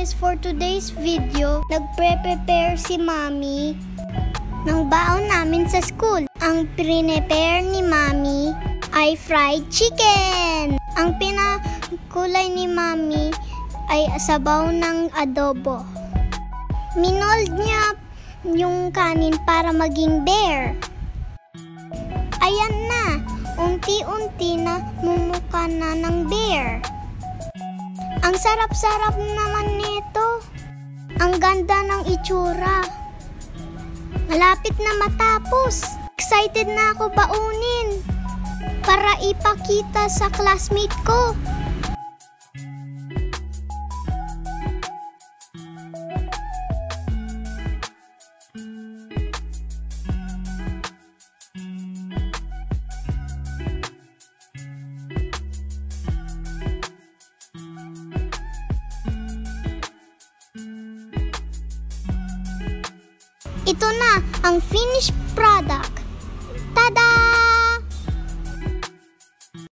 guys, for today's video, nagpre-prepare si Mami ng baon namin sa school. Ang prepare ni Mami ay fried chicken. Ang pinakulay ni Mami ay sabaw ng adobo. Minold niya yung kanin para maging bear. Ayan na, unti-unti na mumuka na ng bear. Ang sarap-sarap naman nito. Ang ganda ng itsura. Malapit na matapos. Excited na ako baunin para ipakita sa classmate ko. Ito na ang finished product.